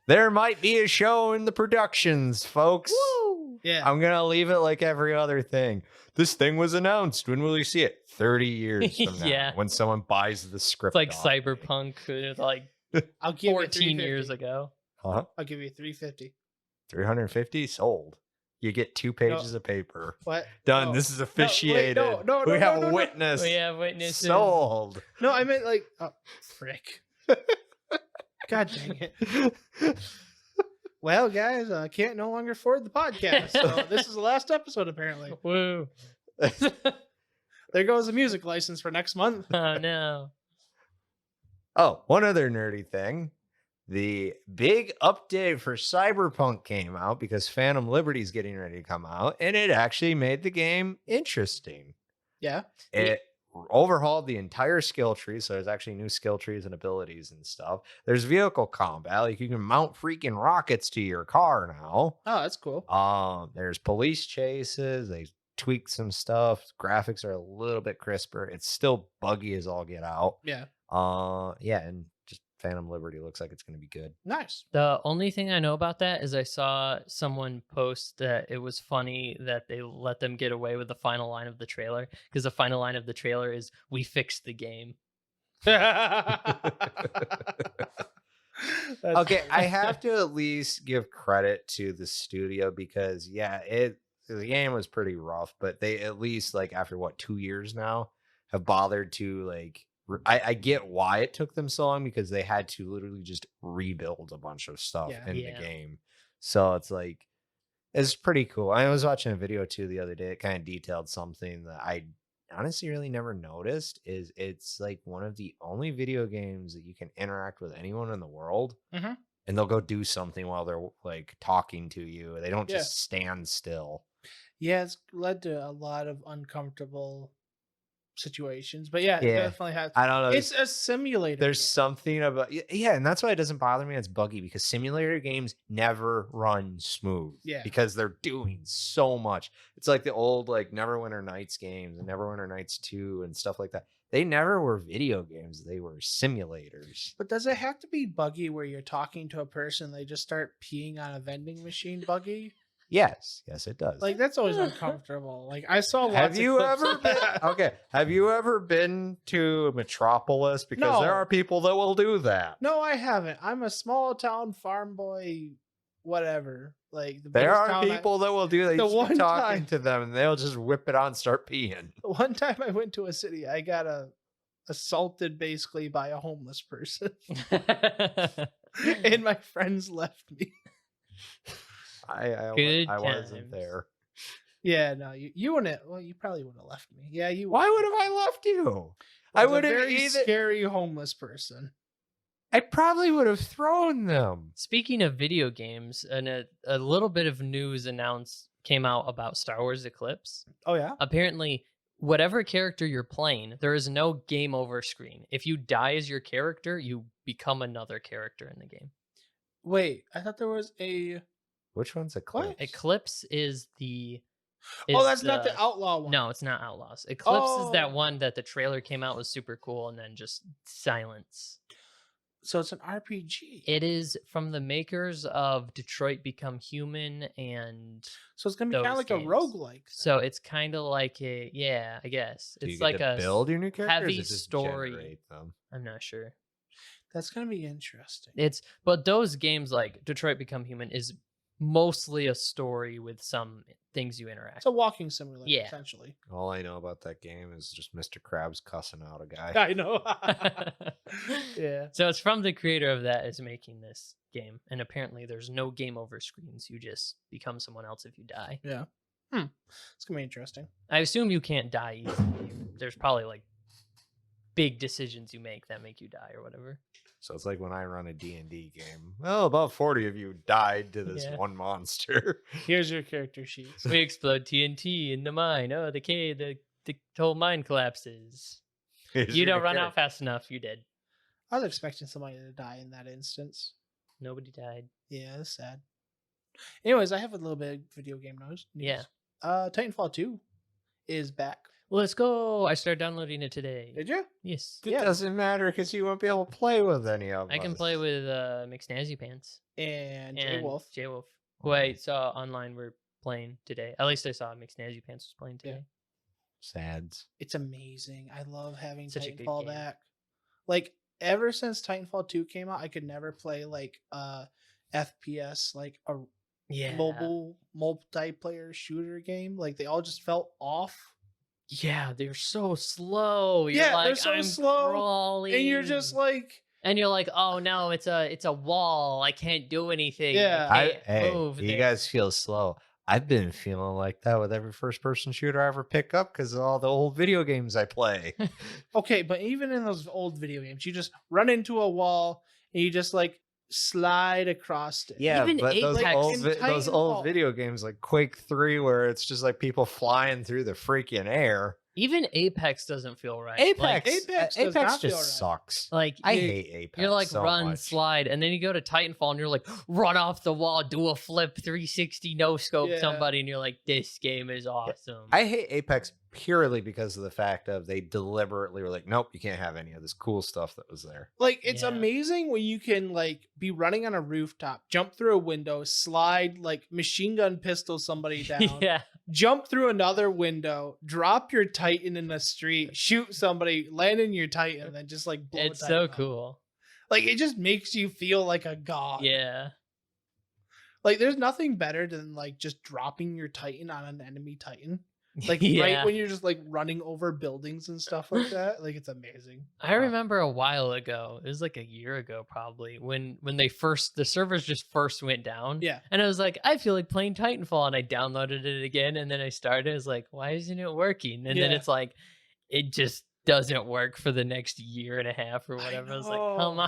There might be a show in the productions, folks. Woo! Yeah. I'm gonna leave it like every other thing. This thing was announced. When will you see it? 30 years from now. Yeah. When someone buys the script. It's like off me. Cyberpunk, like I'll give 14 you years 350. ago. Huh? I'll give you 350. 350 sold. You get 2 pages of paper. What? Done. No. This is wait, officiated. no, we have no, a no. witness. We have witnesses. Sold. No, I meant like, oh, frick. God dang it. Well, guys, I can't no longer afford the podcast. So this is the last episode, apparently. Woo! There goes the music license for next month. Oh no! Oh, one other nerdy thing. The big update for Cyberpunk came out because Phantom Liberty is getting ready to come out, and it actually made the game interesting. Yeah. It overhauled the entire skill tree. So there's actually new skill trees and abilities and stuff. There's vehicle combat. Like you can mount freaking rockets to your car now. Oh, that's cool. There's police chases. They tweaked some stuff. Graphics are a little bit crisper. It's still buggy as all get out. Yeah. Yeah, and just Phantom Liberty looks like it's going to be good. Nice. The only thing I know about that is I saw someone post that it was funny that they let them get away with the final line of the trailer, because the final line of the trailer is, "We fixed the game." Okay, I have to at least give credit to the studio because the game was pretty rough, but they at least, like, after 2 years now, have bothered to, like, I get why it took them so long, because they had to literally just rebuild a bunch of stuff in the game. So it's like, it's pretty cool. I was watching a video too the other day. It kind of detailed something that I honestly really never noticed. Is it's like one of the only video games that you can interact with anyone in the world, and they'll go do something while they're like talking to you. They don't just stand still. Yeah, it's led to a lot of uncomfortable situations, but it definitely has. I don't know. It's a simulator. There's game. something about and that's why it doesn't bother me. It's buggy because simulator games never run smooth. Yeah, because they're doing so much. It's like the old like Neverwinter Nights games and Neverwinter Nights 2 and stuff like that. They never were video games. They were simulators. But does it have to be buggy where you're talking to a person, they just start peeing on a vending machine buggy? Yes, it does. Like that's always uncomfortable. Like I saw lots Have you of clips ever of been that. okay? Have you ever been to Metropolis? Because No. there are people that will do that. No, I haven't. I'm a small town farm boy, whatever. Like There are people that will do that. The You one keep talking time- to them, and they'll just whip it on and start peeing. The one time I went to a city, I got assaulted basically by a homeless person, and my friends left me. I Good wasn't times. there. Yeah, no, you wouldn't. Well, you probably wouldn't have left me. Yeah, you. Why would have I left you? I I was would a have very either. scary homeless person. I probably would have thrown them. Speaking of video games, and a little bit of news came out about Star Wars Eclipse. Oh yeah. Apparently, whatever character you're playing, there is no game over screen. If you die as your character, you become another character in the game. Wait, I thought there was a. Which one's Eclipse? Eclipse is the. That's not the Outlaw one. No, it's not Outlaws. Eclipse is that Oh. one that the trailer came out was super cool, and then just silence. So it's an RPG. It is from the makers of Detroit Become Human, and So it's gonna be kind of those like games. a roguelike. so it's kind of like I guess Do you it's get like to a build your new characters. heavy or just story. generate them? I'm not sure. That's gonna be interesting. But those games like Detroit Become Human is mostly a story with some things you interact. It's a walking simulator, Yeah. essentially. All I know about that game is just Mr. Krabs cussing out a guy. I know. Yeah. So it's from the creator of that is making this game, and apparently there's no game over screens. You just become someone else if you die. Yeah. It's gonna be interesting. I assume you can't die easily. There's probably like big decisions you make that make you die or whatever. So it's like when I run a D&D game. Well, about 40 of you died to this Yeah. one monster. Here's your character sheets. We explode TNT in the mine. Oh, the whole mine collapses. Here's You your don't run character. out fast enough. You're dead. I was expecting somebody to die in that instance. Nobody died. Yeah, that's sad. Anyways, I have a little bit of video game news. Yeah. Titanfall 2 is back. Let's go. I started downloading it today. Did you? Yes. It doesn't matter because you won't be able to play with any of I can us. play with McSnazzy Pants And and Wolf. J-Wolf, who I saw online were playing today. At least I saw McSnazzy Pants was playing today. Sads. It's amazing. I love having Such a good Titanfall game. back. Like ever since Titanfall 2 came out, I could never play like FPS, like a Yeah. mobile multiplayer shooter game. Like they all just felt off. Yeah, they're so slow. You're Yeah, like, they're so I'm slow, crawling. And you're just like, and you're like, oh no, it's a wall. I can't do anything. Yeah. I can't Hey, move. you there." guys feel slow. I've been feeling like that with every first-person shooter I ever pick up because of all the old video games I play. okay, but even in those old video games, you just run into a wall and you just like slide across it. Yeah, Even but those Apex old, and those old Titanfall. video games like Quake 3 where it's just like people flying through the freaking air. Even Apex doesn't feel right. Apex Apex does not feel just right. sucks. Like I you- hate Apex. You're like so run, much. slide, and then you go to Titanfall and you're like run off the wall, do a flip 360 no scope Yeah. somebody, and you're like, this game is awesome. I hate Apex purely because of the fact of they deliberately were like, nope, you can't have any of this cool stuff that was there. Like, it's Yeah. amazing when you can like be running on a rooftop, jump through a window, slide, like machine gun pistol somebody down, yeah, jump through another window, drop your Titan in the street, shoot somebody, land in your Titan, and then just like blow it's a so Titan up. cool. Like, it just makes you feel like a god. Yeah, Like, there's nothing better than like just dropping your Titan on an enemy Titan. Like yeah. right when you're just like running over buildings and stuff like that. Like, it's amazing. I remember a while ago, it was like a year ago probably, when the servers just first went down. Yeah. And I was like, I feel like playing Titanfall, and I downloaded it again, and then I started. I was like, why isn't it working? And then Yeah. it's like, it just doesn't work for the next year and a half or whatever. I was like, come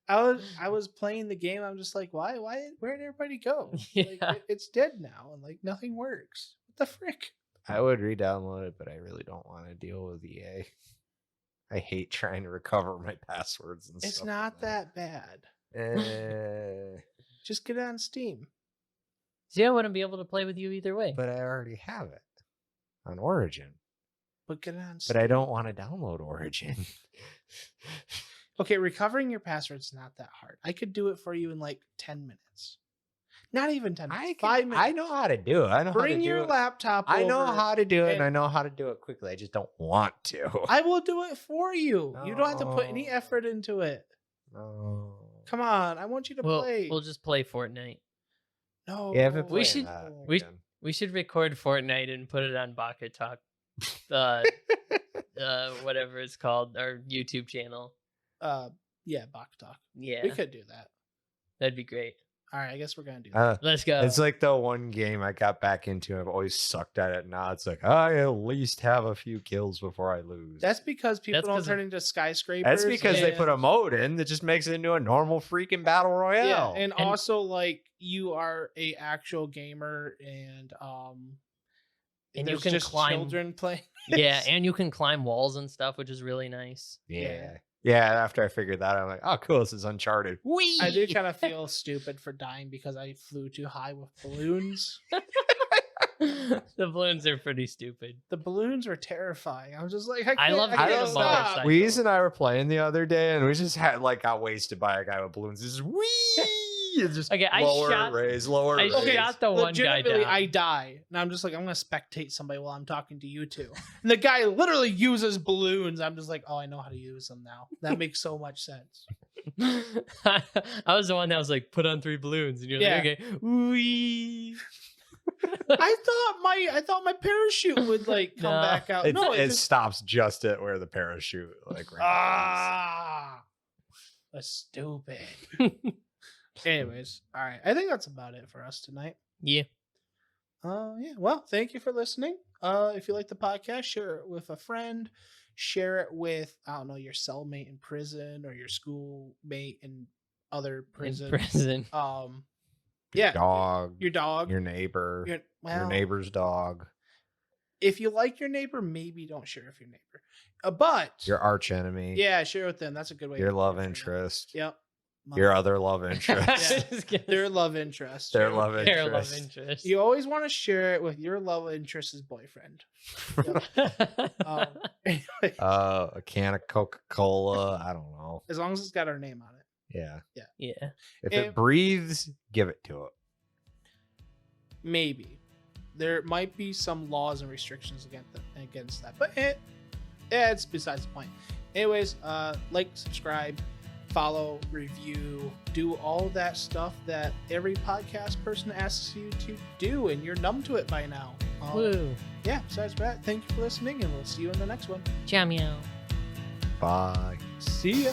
on. I was playing the game. I'm just like, why? Where'd everybody go? Like, Yeah. it's dead now, and like nothing works. What the frick? I would re-download it, but I really don't want to deal with EA. I hate trying to recover my passwords and It's stuff. not that bad. Just get it on Steam. See, I wouldn't be able to play with you either way. But I already have it on Origin. But get it on Steam. But I don't want to download Origin. Okay, recovering your password's not that hard. I could do it for you in like 10 minutes. Not even 10 minutes. 5 minutes. I know how to do it. I know how to Bring do your it. laptop I know over. how to do it, and and- I know how to do it quickly. I just don't want to. I will do it for you. You don't have to put any No. effort into it. No. Come on, I want you to play. We'll just play Fortnite. No. Yeah, if it We plays should- that, we- then- We should record Fortnite and put it on Baka-Talk, whatever it's called, our YouTube channel. Yeah, Baka-Talk. Yeah, We could do that. that'd be great. All right, I guess we're gonna do that. Let's go. It's like the one game I got back into. I've always sucked at it. Now it's like I at least have a few kills before I lose. That's because people That's don't 'cause turn into skyscrapers. That's because they and- put a mode in that just makes it into a normal freaking battle Yeah, royale. and also like you are a actual gamer, and And you there's can just climb- children playing. yeah, and you can climb walls and stuff, which is really nice. yeah. After I figured that, I'm like, oh, cool. This is Uncharted. Whee! I do kind of feel stupid for dying because I flew too high with balloons. The balloons are pretty stupid. The balloons were terrifying. I was just like, I love I getting can't a stop. motorcycle. Weez and I were playing the other day, and we just had got wasted by a guy with balloons. Just whee! It's just Okay, I lower shot- raise, lower I raise. Okay, shot the one guy Legitimately, down. I die, and I'm just like, I'm gonna spectate somebody while I'm talking to you two. And the guy literally uses balloons. I'm just like, oh, I know how to use them now. That makes so much sense. I was the one that was like, put on 3 balloons, and you're Yeah. like, okay, wee. I thought my parachute would like come No. back out. It, No, it just, stops just at where the parachute right that's stupid. Anyways, all right. I think that's about it for us tonight. Yeah. Yeah. Well, thank you for listening. If you like the podcast, share it with a friend. Share it with, I don't know, your cellmate in prison or your schoolmate in other prison. In prison. Yeah. dog, Your dog. your neighbor, Your, well, your neighbor's dog, if you like your neighbor, maybe don't share with your neighbor. But your arch enemy, yeah, share with them. That's a good way. your to love share them. interest, Yep. your other love interest, Yeah. Their love interest. their love Their love interest. interest. You always want to share it with your love interest's boyfriend. Anyway, A can of Coca-Cola. I don't know. as long as it's got our name on it. Yeah. yeah. If And- it breathes, give it to it. Maybe there might be some laws and restrictions against that, but it's besides the point. Anyways, like, subscribe, follow, review, do all that stuff that every podcast person asks you to do, and you're numb to it by now. Woo. Yeah. Besides that, thank you for listening, and we'll see you in the next one. Ciao meow. Bye. See ya.